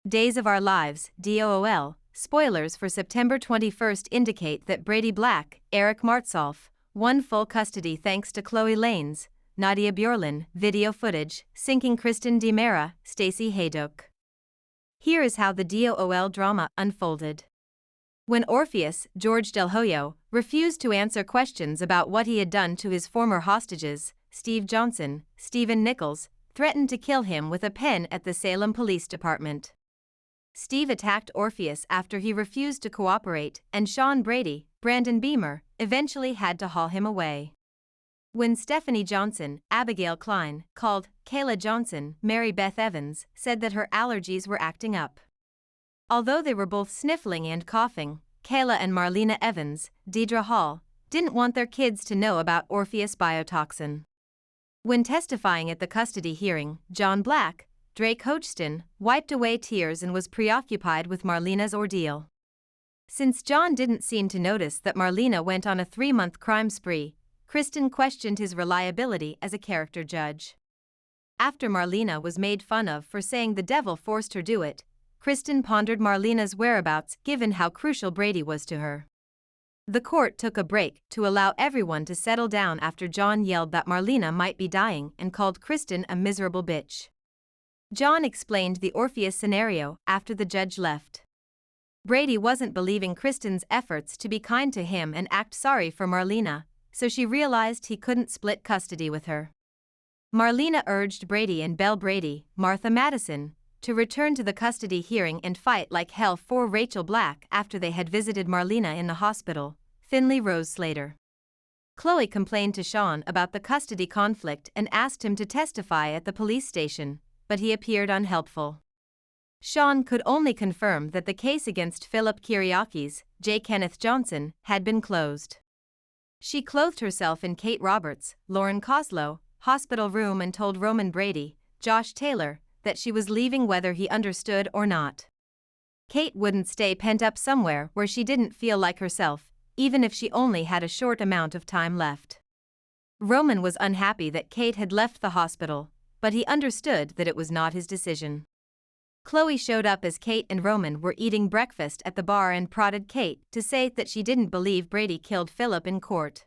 Days of Our Lives, DOOL, spoilers for September 21st indicate that Brady Black, Eric Martsolf, won full custody thanks to Chloe Lanes, Nadia Bjorlin, video footage, syncing Kristen DiMera, Stacey Haydock. Here is how the DOOL drama unfolded. When Orpheus, George Del Hoyo, refused to answer questions about what he had done to his former hostages, Steve Johnson, Stephen Nichols, threatened to kill him with a pen at the Salem Police Department. Steve attacked Orpheus after he refused to cooperate, and Sean Brady, Brandon Beamer, eventually had to haul him away. When Stephanie Johnson, Abigail Klein, called Kayla Johnson, Mary Beth Evans, said that her allergies were acting up. Although they were both sniffling and coughing, Kayla and Marlena Evans, Deidre Hall, didn't want their kids to know about Orpheus biotoxin. When testifying at the custody hearing, John Black, Drake Hodgson, wiped away tears and was preoccupied with Marlena's ordeal. Since John didn't seem to notice that Marlena went on a 3-month crime spree, Kristen questioned his reliability as a character judge. After Marlena was made fun of for saying the devil forced her do it, Kristen pondered Marlena's whereabouts given how crucial Brady was to her. The court took a break to allow everyone to settle down after John yelled that Marlena might be dying and called Kristen a miserable bitch. John explained the Orpheus scenario after the judge left. Brady wasn't believing Kristen's efforts to be kind to him and act sorry for Marlena, so she realized he couldn't split custody with her. Marlena urged Brady and Belle Brady, Martha Madison, to return to the custody hearing and fight like hell for Rachel Black after they had visited Marlena in the hospital, Finley Rose Slater. Chloe complained to Sean about the custody conflict and asked him to testify at the police station, but he appeared unhelpful. Sean could only confirm that the case against Philip Kyriakis, J. Kenneth Johnson, had been closed. She clothed herself in Kate Roberts, Lauren Koslow, hospital room and told Roman Brady, Josh Taylor, that she was leaving whether he understood or not. Kate wouldn't stay pent up somewhere where she didn't feel like herself, even if she only had a short amount of time left. Roman was unhappy that Kate had left the hospital, but he understood that it was not his decision. Chloe showed up as Kate and Roman were eating breakfast at the bar and prodded Kate to say that she didn't believe Brady killed Philip in court.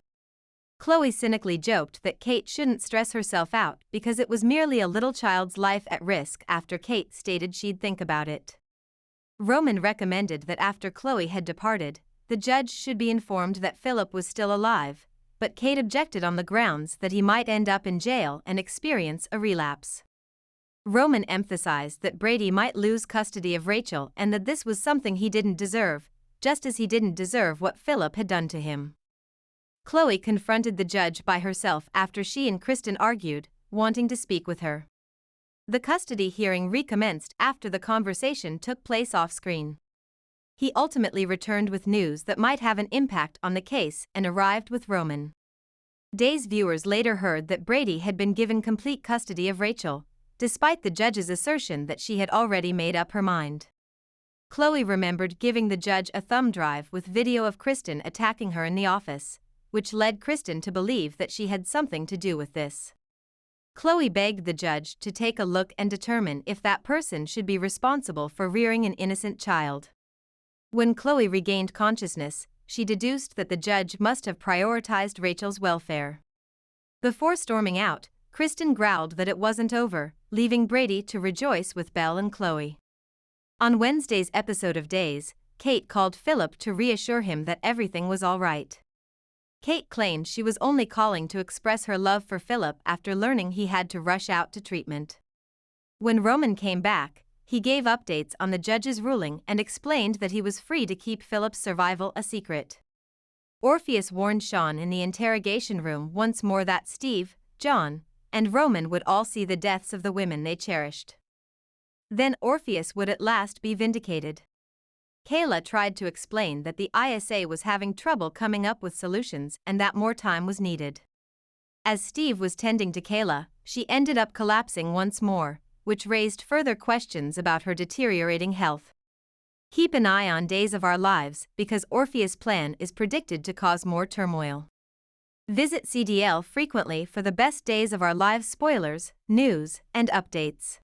Chloe cynically joked that Kate shouldn't stress herself out because it was merely a little child's life at risk after Kate stated she'd think about it. Roman recommended that after Chloe had departed, the judge should be informed that Philip was still alive, but Kate objected on the grounds that he might end up in jail and experience a relapse. Roman emphasized that Brady might lose custody of Rachel and that this was something he didn't deserve, just as he didn't deserve what Philip had done to him. Chloe confronted the judge by herself after she and Kristen argued, wanting to speak with her. The custody hearing recommenced after the conversation took place off-screen. He ultimately returned with news that might have an impact on the case and arrived with Roman. Days viewers later heard that Brady had been given complete custody of Rachel, despite the judge's assertion that she had already made up her mind. Chloe remembered giving the judge a thumb drive with video of Kristen attacking her in the office, which led Kristen to believe that she had something to do with this. Chloe begged the judge to take a look and determine if that person should be responsible for rearing an innocent child. When Chloe regained consciousness, she deduced that the judge must have prioritized Rachel's welfare. Before storming out, Kristen growled that it wasn't over, leaving Brady to rejoice with Belle and Chloe. On Wednesday's episode of Days, Kate called Philip to reassure him that everything was all right. Kate claimed she was only calling to express her love for Philip after learning he had to rush out to treatment. When Roman came back, he gave updates on the judge's ruling and explained that he was free to keep Philip's survival a secret. Orpheus warned Sean in the interrogation room once more that Steve, John, and Roman would all see the deaths of the women they cherished. Then Orpheus would at last be vindicated. Kayla tried to explain that the ISA was having trouble coming up with solutions and that more time was needed. As Steve was tending to Kayla, she ended up collapsing once more, which raised further questions about her deteriorating health. Keep an eye on Days of Our Lives because Orpheus' plan is predicted to cause more turmoil. Visit CDL frequently for the best Days of Our Lives spoilers, news, and updates.